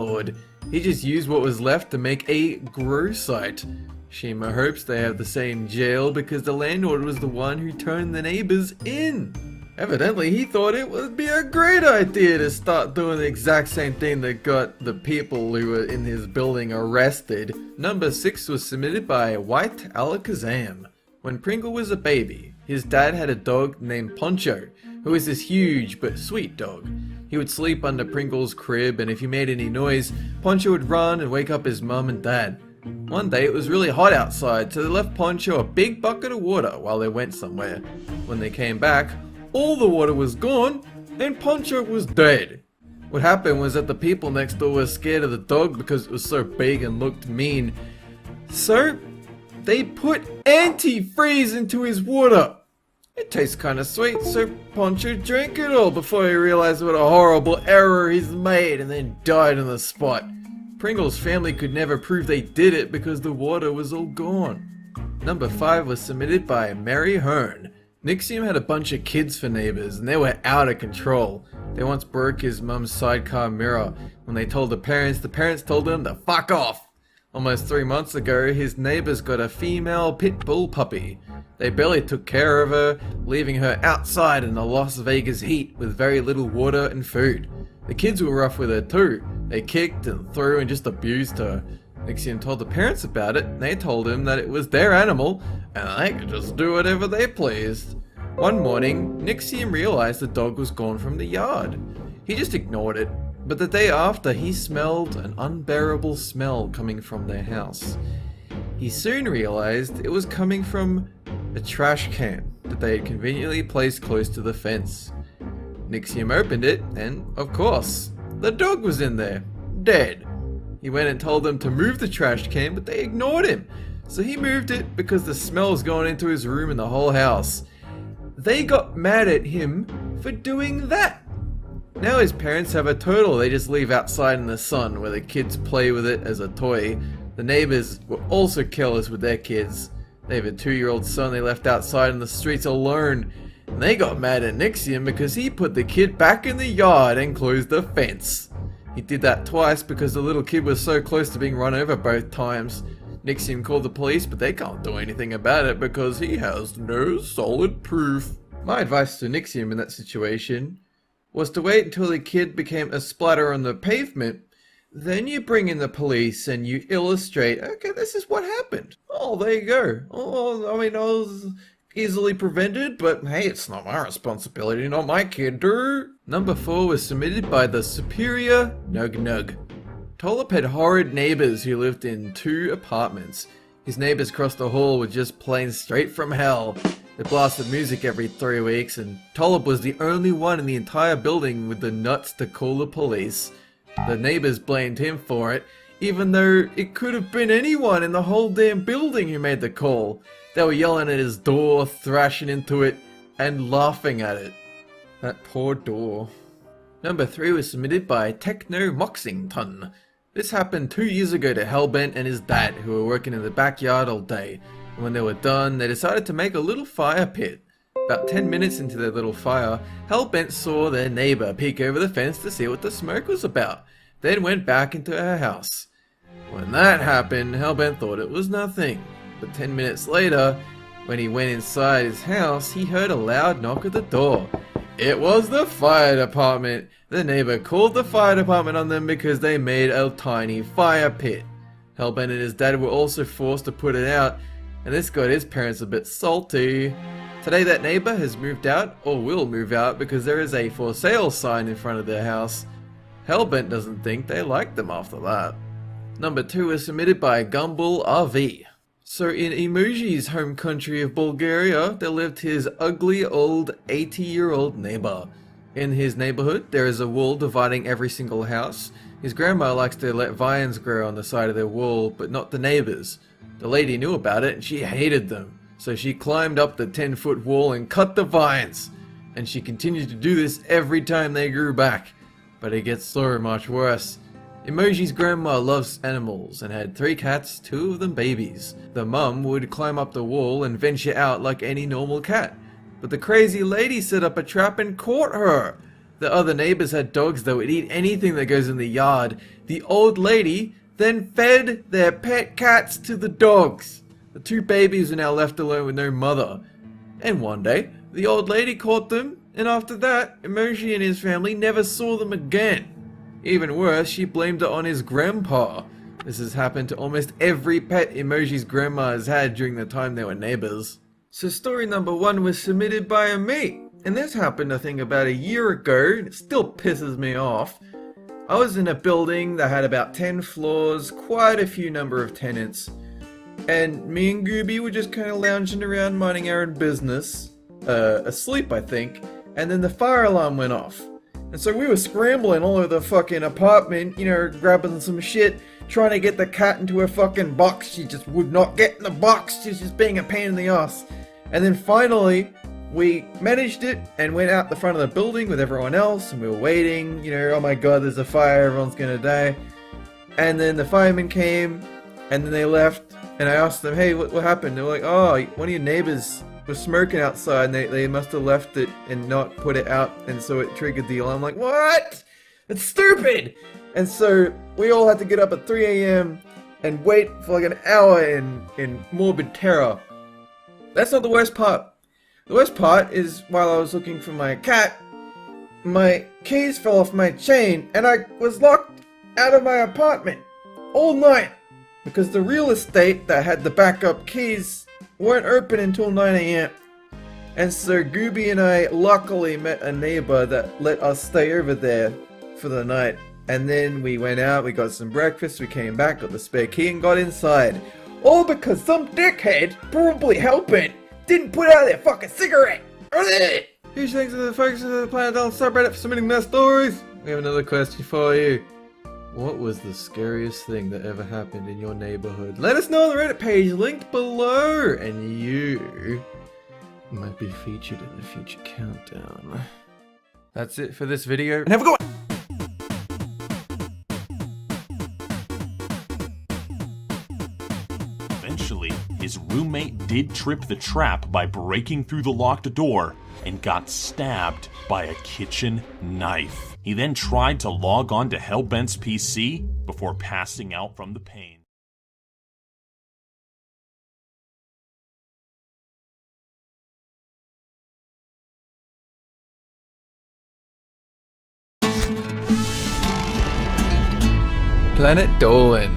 landlord. He just used what was left to make a grow site. Shima hopes they have the same jail because the landlord was the one who turned the neighbors in. Evidently, he thought it would be a great idea to start doing the exact same thing that got the people who were in his building arrested. Number 6 was submitted by White Alakazam. When Pringle was a baby, his dad had a dog named Poncho, who was this huge but sweet dog. He would sleep under Pringle's crib, and if he made any noise, Poncho would run and wake up his mum and dad. One day it was really hot outside, so they left Poncho a big bucket of water while they went somewhere. When they came back, all the water was gone, and Poncho was dead. What happened was that the people next door were scared of the dog because it was so big and looked mean. So, they put antifreeze into his water. It tastes kinda sweet, so Poncho drank it all before he realized what a horrible error he's made and then died on the spot. Pringle's family could never prove they did it because the water was all gone. Number 5 was submitted by Mary Hearn. Nixium had a bunch of kids for neighbors, and they were out of control. They once broke his mum's sidecar mirror. When they told the parents told them to fuck off. Almost 3 months ago, his neighbors got a female pit bull puppy. They barely took care of her, leaving her outside in the Las Vegas heat with very little water and food. The kids were rough with her too. They kicked and threw and just abused her. Nixium told the parents about it, and they told him that it was their animal, and they could just do whatever they pleased. One morning, Nixium realized the dog was gone from the yard. He just ignored it, but the day after he smelled an unbearable smell coming from their house. He soon realized it was coming from a trash can that they had conveniently placed close to the fence. Nixium opened it, and of course, the dog was in there, dead. He went and told them to move the trash can, but they ignored him. So he moved it because the smell was going into his room and the whole house. They got mad at him for doing that. Now his parents have a turtle they just leave outside in the sun where the kids play with it as a toy. The neighbors were also careless with their kids. They have a 2-year-old son they left outside in the streets alone. And they got mad at Nixium because he put the kid back in the yard and closed the fence. He did that twice because the little kid was so close to being run over both times. Nixium called the police, but they can't do anything about it because he has no solid proof. My advice to Nixium in that situation was to wait until the kid became a splatter on the pavement. Then you bring in the police and you illustrate, okay, this is what happened. Oh, there you go. Oh, I mean, I was easily prevented, but hey, it's not my responsibility, not my kid, dude. Number 4 was submitted by the Superior Nug Nug. Tolop had horrid neighbors who lived in 2 apartments. His neighbors across the hall were just plain straight from hell. They blasted music every 3 weeks, and Tolop was the only one in the entire building with the nuts to call the police. The neighbors blamed him for it, even though it could have been anyone in the whole damn building who made the call. They were yelling at his door, thrashing into it, and laughing at it. That poor door. Number 3 was submitted by Techno Moxington. This happened 2 years ago to Hellbent and his dad, who were working in the backyard all day. And when they were done, they decided to make a little fire pit. About 10 minutes into their little fire, Hellbent saw their neighbor peek over the fence to see what the smoke was about, then went back into her house. When that happened, Hellbent thought it was nothing. But 10 minutes later, when he went inside his house, he heard a loud knock at the door. It was the fire department. The neighbor called the fire department on them because they made a tiny fire pit. Hellbent and his dad were also forced to put it out, and this got his parents a bit salty. Today that neighbor has moved out, or will move out, because there is a for sale sign in front of their house. Hellbent doesn't think they like them after that. Number 2 is submitted by Gumball RV. So in Emoji's home country of Bulgaria, there lived his ugly old 80-year-old neighbor. In his neighborhood, there is a wall dividing every single house. His grandma likes to let vines grow on the side of their wall, but not the neighbors. The lady knew about it and she hated them. So she climbed up the 10-foot wall and cut the vines. And she continued to do this every time they grew back. But it gets so much worse. Emoji's grandma loves animals and had 3 cats, 2 of them babies. The mum would climb up the wall and venture out like any normal cat. But the crazy lady set up a trap and caught her. The other neighbors had dogs that would eat anything that goes in the yard. The old lady then fed their pet cats to the dogs. The two babies were now left alone with no mother. And one day, the old lady caught them, and after that, Emoji and his family never saw them again. Even worse, she blamed it on his grandpa. This has happened to almost every pet Emoji's grandma has had during the time they were neighbors. So story number 1 was submitted by me, and this happened I think about a year ago, and it still pisses me off. I was in a building that had about 10 floors, quite a few number of tenants, and me and Gooby were just kind of lounging around minding our own business, asleep I think, and then the fire alarm went off. And so we were scrambling all over the fucking apartment, you know, grabbing some shit, trying to get the cat into her fucking box. She just would not get in the box. She's just being a pain in the ass. And then finally, we managed it and went out the front of the building with everyone else, and we were waiting, you know, oh my god, there's a fire, everyone's gonna die. And then the firemen came, and then they left, and I asked them, hey, what happened? They were like, oh, one of your neighbors was smoking outside, and they must have left it and not put it out, and so it triggered the alarm. I'm like, what? It's stupid! And so we all had to get up at 3 a.m. and wait for like an hour in morbid terror. That's not the worst part. The worst part is while I was looking for my cat, my keys fell off my chain and I was locked out of my apartment all night because the real estate that had the backup keys weren't open until 9 a.m. And so Gooby and I luckily met a neighbor that let us stay over there for the night. And then we went out, we got some breakfast, we came back, got the spare key and got inside. All because some dickhead, probably helping, didn't put out their fucking cigarette. Huge thanks to the folks of the Planet Dolans subreddit for submitting their stories. We have another question for you. What was the scariest thing that ever happened in your neighborhood? Let us know on the Reddit page linked below, and you might be featured in a future countdown. That's it for this video, and have a good one! Eventually, his roommate did trip the trap by breaking through the locked door and got stabbed by a kitchen knife. He then tried to log on to Hellbent's PC before passing out from the pain. Planet Dolan.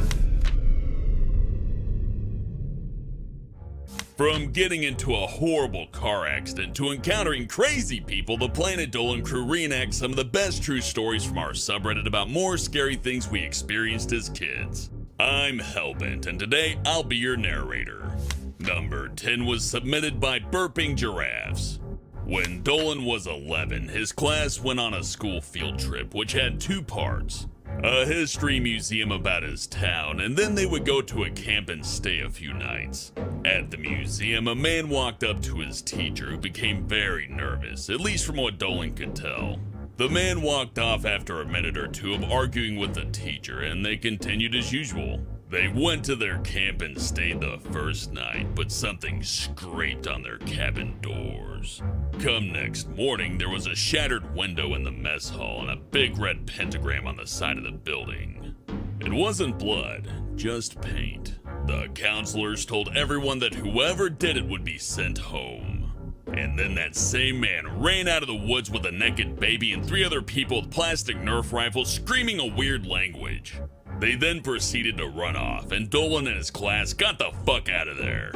From getting into a horrible car accident to encountering crazy people, the Planet Dolan crew reenacts some of the best true stories from our subreddit about more scary things we experienced as kids. I'm Hellbent, and today I'll be your narrator. Number 10 was submitted by Burping Giraffes. When Dolan was 11, his class went on a school field trip which had 2 parts. A history museum about his town, and then they would go to a camp and stay a few nights. At the museum, a man walked up to his teacher who became very nervous, at least from what Dolan could tell. The man walked off after a minute or two of arguing with the teacher, and they continued as usual. They went to their camp and stayed the first night, but something scraped on their cabin doors. Come next morning, there was a shattered window in the mess hall and a big red pentagram on the side of the building. It wasn't blood, just paint. The counselors told everyone that whoever did it would be sent home. And then that same man ran out of the woods with a naked baby and 3 other people with plastic Nerf rifles screaming a weird language. They then proceeded to run off, and Dolan and his class got the fuck out of there.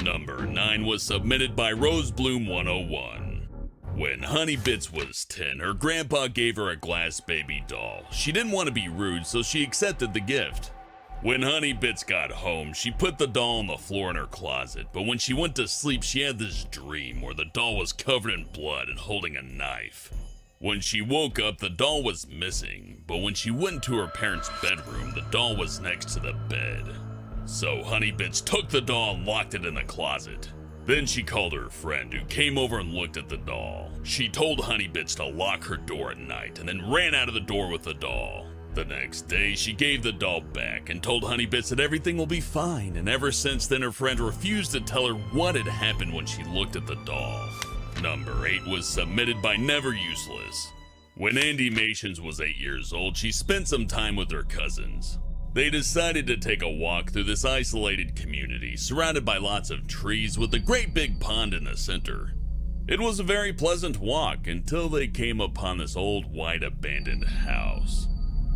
Number 9 was submitted by RoseBloom101. When Honeybits was 10, her grandpa gave her a glass baby doll. She didn't want to be rude, so she accepted the gift. When Honeybits got home, she put the doll on the floor in her closet, but when she went to sleep, she had this dream where the doll was covered in blood and holding a knife. When she woke up, the doll was missing, but when she went to her parents' bedroom, the doll was next to the bed. So Honeybits took the doll and locked it in the closet. Then she called her friend, who came over and looked at the doll. She told Honeybits to lock her door at night and then ran out of the door with the doll. The next day, she gave the doll back and told Honeybits that everything will be fine, and ever since then her friend refused to tell her what had happened when she looked at the doll. Number 8 was submitted by Never Useless. When Andy Mations was 8 years old, she spent some time with her cousins. They decided to take a walk through this isolated community, surrounded by lots of trees with a great big pond in the center. It was a very pleasant walk until they came upon this old white abandoned house.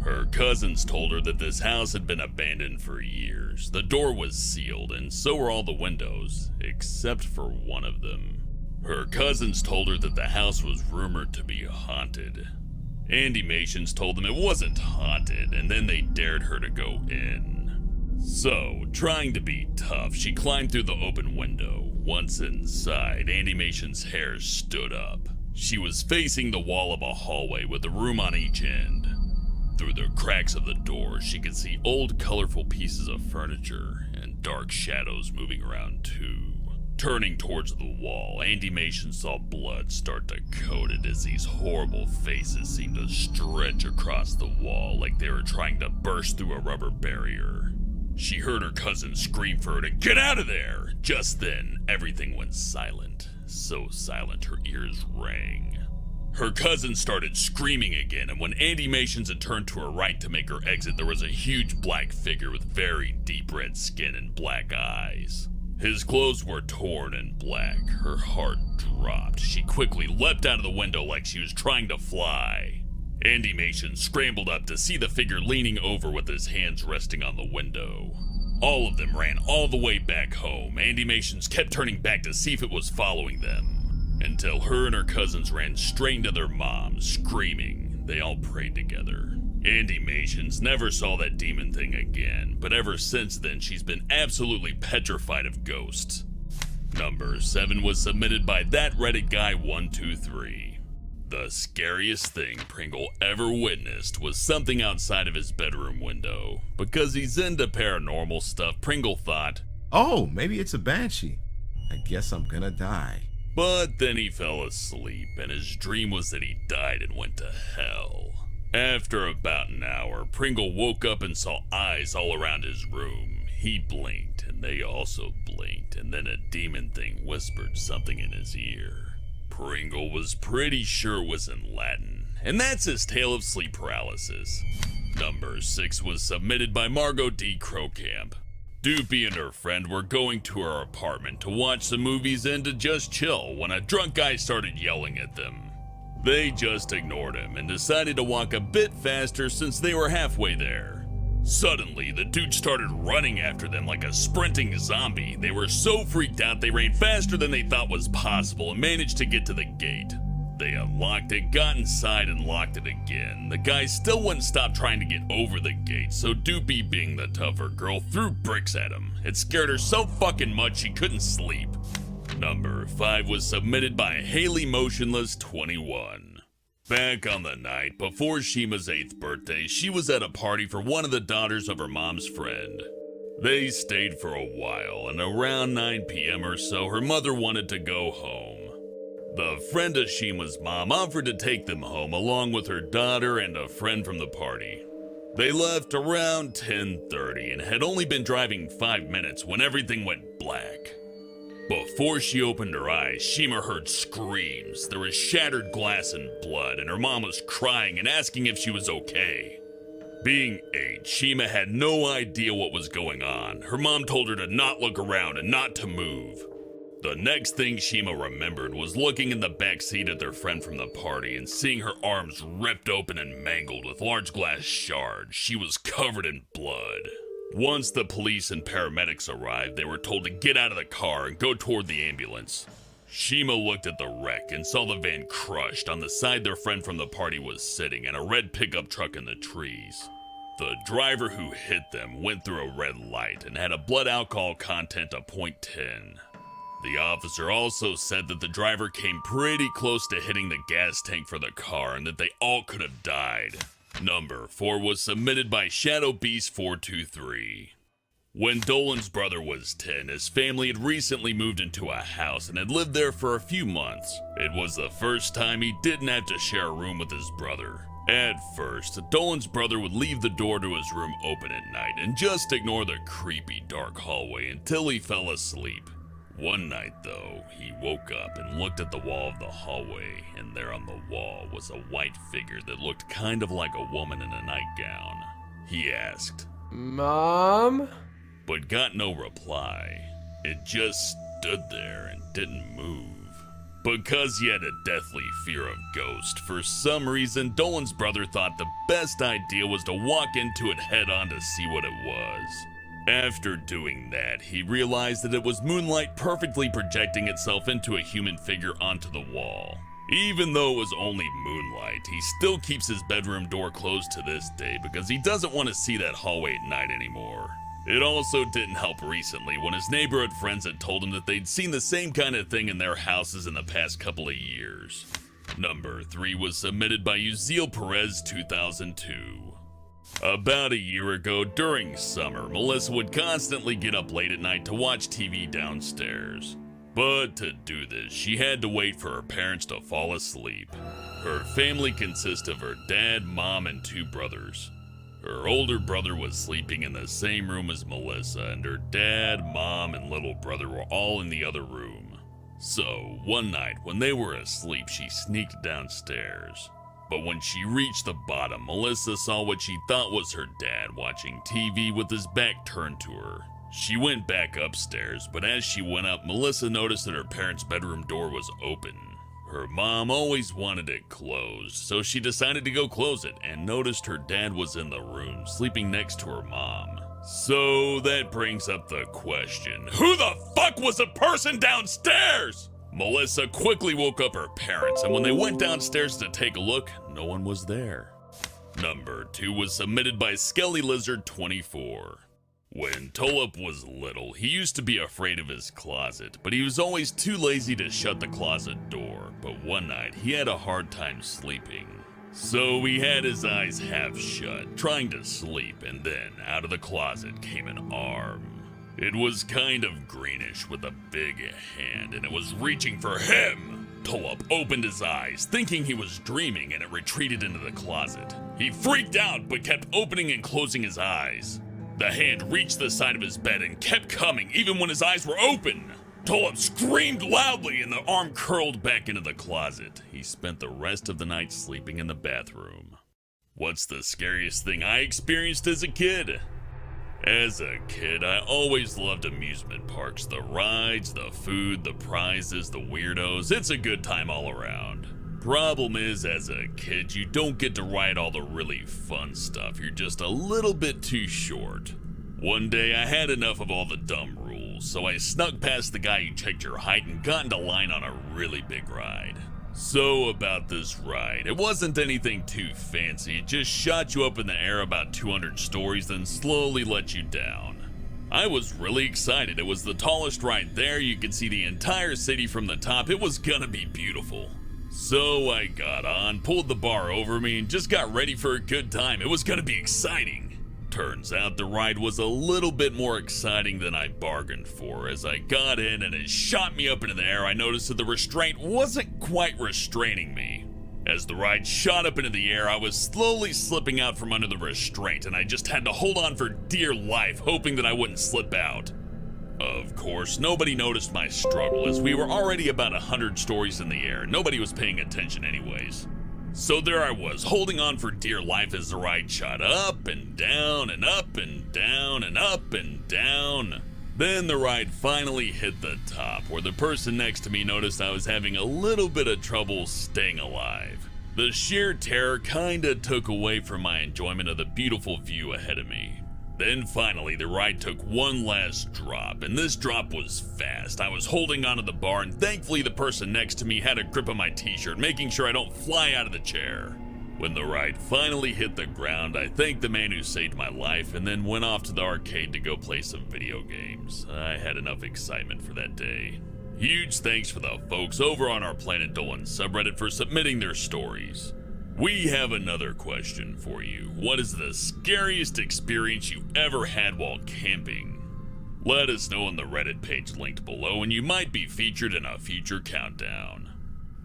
Her cousins told her that this house had been abandoned for years. The door was sealed and so were all the windows, except for one of them. Her cousins told her that the house was rumored to be haunted. Andy Mations told them it wasn't haunted, and then they dared her to go in. So, trying to be tough, she climbed through the open window. Once inside, Andy Mations' hair stood up. She was facing the wall of a hallway with a room on each end. Through the cracks of the door, she could see old colorful pieces of furniture and dark shadows moving around too. Turning towards the wall, Andy Mations saw blood start to coat it as these horrible faces seemed to stretch across the wall like they were trying to burst through a rubber barrier. She heard her cousin scream for her to get out of there. Just then, everything went silent. So silent her ears rang. Her cousin started screaming again, and when Andy Mations had turned to her right to make her exit, there was a huge black figure with very deep red skin and black eyes. His clothes were torn and black. Her heart dropped. She quickly leapt out of the window like she was trying to fly. Andy Mations scrambled up to see the figure leaning over with his hands resting on the window. All of them ran all the way back home. Andy Mations kept turning back to see if it was following them, until her and her cousins ran straight to their mom, screaming. They all prayed together. Andy Mations never saw that demon thing again, but ever since then she's been absolutely petrified of ghosts. Number 7 was submitted by That Reddit Guy 123. The scariest thing Pringle ever witnessed was something outside of his bedroom window. Because he's into paranormal stuff, Pringle thought, "Oh, maybe it's a banshee. I guess I'm gonna die." But then he fell asleep, and his dream was that he died and went to hell. After about an hour, Pringle woke up and saw eyes all around his room. He blinked, and they also blinked, and then a demon thing whispered something in his ear. Pringle was pretty sure it was in Latin, and that's his tale of sleep paralysis. Number 6 was submitted by Margot D. Crowcamp. Doopy and her friend were going to her apartment to watch some movies and to just chill when a drunk guy started yelling at them. They just ignored him and decided to walk a bit faster since they were halfway there. Suddenly, the dude started running after them like a sprinting zombie. They were so freaked out they ran faster than they thought was possible and managed to get to the gate. They unlocked it, got inside, and locked it again. The guy still wouldn't stop trying to get over the gate, so Doopy, being the tougher girl, threw bricks at him. It scared her so fucking much she couldn't sleep. Number 5 was submitted by Haley Motionless 21. Back on the night before Shima's 8th birthday, she was at a party for one of the daughters of her mom's friend. They stayed for a while, and around 9 p.m. or so, her mother wanted to go home. The friend of Shima's mom offered to take them home along with her daughter and a friend from the party. They left around 10:30 and had only been driving 5 minutes when everything went black. Before she opened her eyes, Shima heard screams. There was shattered glass and blood, and her mom was crying and asking if she was okay. Being 8, Shima had no idea what was going on. Her mom told her to not look around and not to move. The next thing Shima remembered was looking in the back seat at their friend from the party and seeing her arms ripped open and mangled with large glass shards. She was covered in blood. Once the police and paramedics arrived, they were told to get out of the car and go toward the ambulance. Shima looked at the wreck and saw the van crushed on the side their friend from the party was sitting and a red pickup truck in the trees. The driver who hit them went through a red light and had a blood alcohol content of 0.10. The officer also said that the driver came pretty close to hitting the gas tank for the car and that they all could have died. Number 4 was submitted by Shadow Beast 423. When Dolan's brother was 10, his family had recently moved into a house and had lived there for a few months. It was the first time he didn't have to share a room with his brother. At first, Dolan's brother would leave the door to his room open at night and just ignore the creepy dark hallway until he fell asleep. One night, though, he woke up and looked at the wall of the hallway, and there on the wall was a white figure that looked kind of like a woman in a nightgown. He asked, "Mom?" but got no reply. It just stood there and didn't move. Because he had a deathly fear of ghosts, for some reason, Dolan's brother thought the best idea was to walk into it head on to see what it was. After doing that, he realized that it was moonlight perfectly projecting itself into a human figure onto the wall. Even though it was only moonlight, he still keeps his bedroom door closed to this day because he doesn't want to see that hallway at night anymore. It also didn't help recently when his neighborhood friends had told him that they'd seen the same kind of thing in their houses in the past couple of years. Number 3 was submitted by Uziel Perez 2002. About a year ago, during summer, Melissa would constantly get up late at night to watch TV downstairs. But to do this, she had to wait for her parents to fall asleep. Her family consists of her dad, mom, and 2 brothers. Her older brother was sleeping in the same room as Melissa, and her dad, mom, and little brother were all in the other room. So, one night, when they were asleep, she sneaked downstairs. But when she reached the bottom, Melissa saw what she thought was her dad watching TV with his back turned to her. She went back upstairs, but as she went up, Melissa noticed that her parents' bedroom door was open. Her mom always wanted it closed, so she decided to go close it and noticed her dad was in the room, sleeping next to her mom. So that brings up the question, who the fuck was the person downstairs? Melissa quickly woke up her parents, and when they went downstairs to take a look, no one was there. Number 2 was submitted by Skelly Lizard 24. When Tolop was little, he used to be afraid of his closet, but he was always too lazy to shut the closet door. But one night, he had a hard time sleeping. So he had his eyes half shut, trying to sleep, and then out of the closet came an arm. It was kind of greenish with a big hand, and it was reaching for him. Tolop opened his eyes, thinking he was dreaming, and it retreated into the closet. He freaked out, but kept opening and closing his eyes. The hand reached the side of his bed and kept coming, even when his eyes were open. Tolop screamed loudly, and the arm curled back into the closet. He spent the rest of the night sleeping in the bathroom. What's the scariest thing I experienced as a kid? As a kid, I always loved amusement parks. The rides, the food, the prizes, the weirdos. It's a good time all around. Problem is, as a kid, you don't get to ride all the really fun stuff. You're just a little bit too short. One day, I had enough of all the dumb rules, so I snuck past the guy who checked your height and got into line on a really big ride. So about this ride, it wasn't anything too fancy. It just shot you up in the air about 200 stories, then slowly let you down. I was really excited. It was the tallest ride there. You could see the entire city from the top. It was gonna be beautiful. So I got on, pulled the bar over me, and just got ready for a good time. It was gonna be exciting. Turns out the ride was a little bit more exciting than I bargained for. As I got in and it shot me up into the air, I noticed that the restraint wasn't quite restraining me. As the ride shot up into the air, I was slowly slipping out from under the restraint, and I just had to hold on for dear life, hoping that I wouldn't slip out. Of course, nobody noticed my struggle, as we were already about 100 stories in the air. Nobody was paying attention anyways. So there I was, holding on for dear life as the ride shot up and down and up and down and up and down. Then the ride finally hit the top, where the person next to me noticed I was having a little bit of trouble staying alive. The sheer terror kinda took away from my enjoyment of the beautiful view ahead of me. Then finally, the ride took one last drop, and this drop was fast. I was holding onto the bar, and thankfully the person next to me had a grip on my t-shirt, making sure I don't fly out of the chair. When the ride finally hit the ground, I thanked the man who saved my life, and then went off to the arcade to go play some video games. I had enough excitement for that day. Huge thanks for the folks over on our Planet Dolans subreddit for submitting their stories. We have another question for you. What is the scariest experience you ever had while camping? Let us know on the Reddit page linked below, and you might be featured in a future countdown.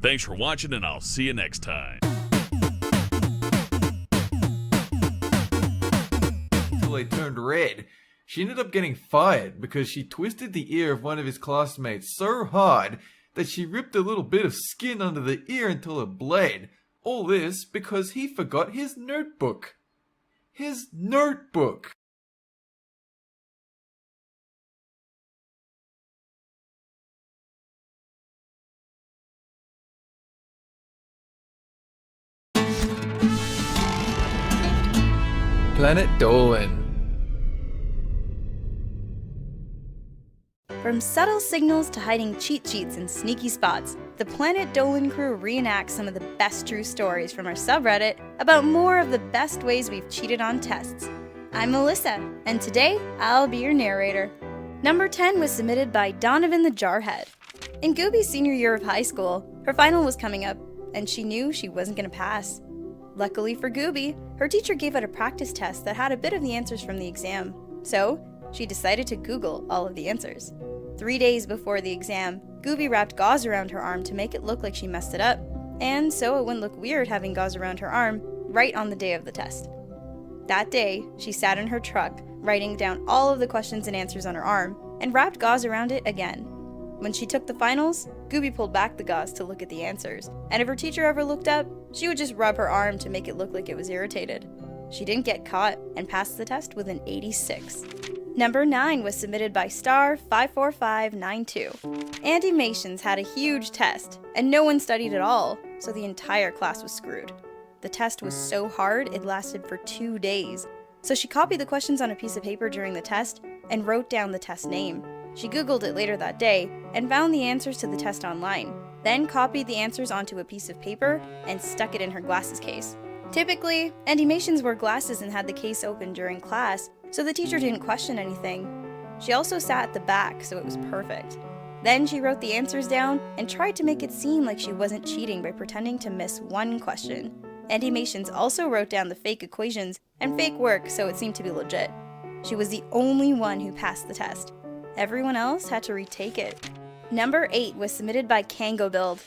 Thanks for watching, and I'll see you next time. Until I turned red. She ended up getting fired because she twisted the ear of one of his classmates so hard that she ripped a little bit of skin under the ear until it bled. All this because he forgot his notebook. His notebook! Planet Dolan. From subtle signals to hiding cheat sheets in sneaky spots, the Planet Dolan crew reenacts some of the best true stories from our subreddit about more of the best ways we've cheated on tests. I'm Melissa, and today I'll be your narrator. Number 10 was submitted by Donovan the Jarhead. In Gooby's senior year of high school, her final was coming up, and she knew she wasn't going to pass. Luckily for Gooby, her teacher gave out a practice test that had a bit of the answers from the exam, so she decided to Google all of the answers. 3 days before the exam, Gooby wrapped gauze around her arm to make it look like she messed it up, and so it wouldn't look weird having gauze around her arm right on the day of the test. That day, she sat in her truck, writing down all of the questions and answers on her arm, and wrapped gauze around it again. When she took the finals, Gooby pulled back the gauze to look at the answers, and if her teacher ever looked up, she would just rub her arm to make it look like it was irritated. She didn't get caught and passed the test with an 86. Number 9 was submitted by star54592. Andy Mations had a huge test, and no one studied at all, so the entire class was screwed. The test was so hard it lasted for 2 days, so she copied the questions on a piece of paper during the test and wrote down the test name. She Googled it later that day and found the answers to the test online, then copied the answers onto a piece of paper and stuck it in her glasses case. Typically, Andy Mations wore glasses and had the case open during class, so the teacher didn't question anything. She also sat at the back, so it was perfect. Then she wrote the answers down and tried to make it seem like she wasn't cheating by pretending to miss one question. Andy Mations also wrote down the fake equations and fake work, so it seemed to be legit. She was the only one who passed the test. Everyone else had to retake it. Number 8 was submitted by Kango Build.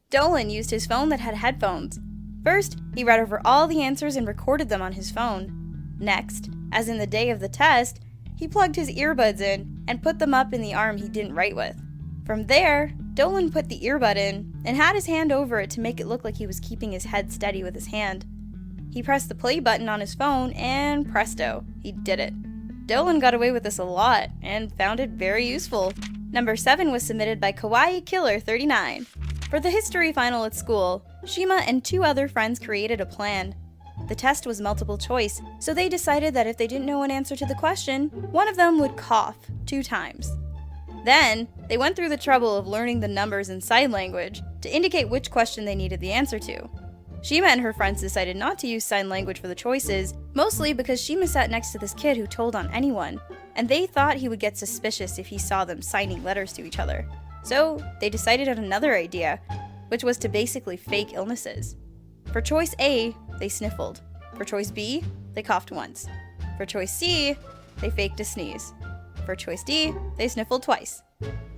Dolan used his phone that had headphones. First, he read over all the answers and recorded them on his phone. Next, as in the day of the test, he plugged his earbuds in and put them up in the arm he didn't write with. From there, Dolan put the earbud in and had his hand over it to make it look like he was keeping his head steady with his hand. He pressed the play button on his phone and presto, he did it. Dolan got away with this a lot and found it very useful. Number 7 was submitted by Kawaii Killer 39. For the history final at school, Shima and 2 other friends created a plan. The test was multiple choice, so they decided that if they didn't know an answer to the question, one of them would cough 2 times. Then, they went through the trouble of learning the numbers in sign language to indicate which question they needed the answer to. Shima and her friends decided not to use sign language for the choices, mostly because Shima sat next to this kid who told on anyone, and they thought he would get suspicious if he saw them signing letters to each other. So, they decided on another idea, which was to basically fake illnesses. For choice A, they sniffled. For choice B, they coughed once. For choice C, they faked a sneeze. For choice D, they sniffled twice.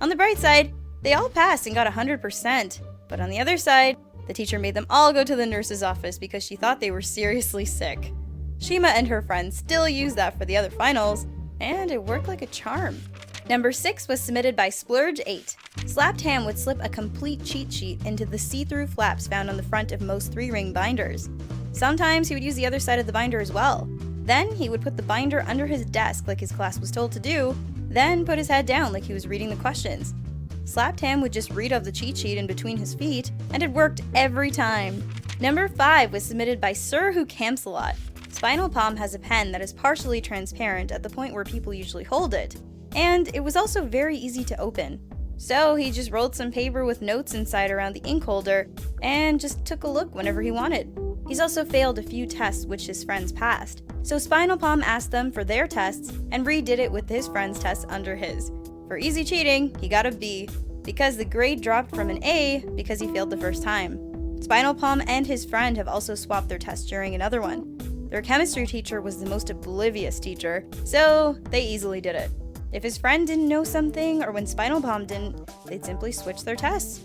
On the bright side, they all passed and got 100%, but on the other side, the teacher made them all go to the nurse's office because she thought they were seriously sick. Shima and her friends still used that for the other finals, and it worked like a charm. Number 6 was submitted by Splurge8. Slapped Ham would slip a complete cheat sheet into the see-through flaps found on the front of most 3-ring binders. Sometimes he would use the other side of the binder as well. Then he would put the binder under his desk like his class was told to do, then put his head down like he was reading the questions. Slapped Ham would just read off the cheat sheet in between his feet, and it worked every time. Number 5 was submitted by Sir Who Camps a Lot. Spinal Palm has a pen that is partially transparent at the point where people usually hold it, and it was also very easy to open. So he just rolled some paper with notes inside around the ink holder and just took a look whenever he wanted. He's also failed a few tests which his friends passed, so Spinal Palm asked them for their tests and redid it with his friends' tests under his. For easy cheating, he got a B, because the grade dropped from an A because he failed the first time. Spinal Palm and his friend have also swapped their tests during another one. Their chemistry teacher was the most oblivious teacher, so they easily did it. If his friend didn't know something, or when Spinal Palm didn't, they'd simply switch their tests.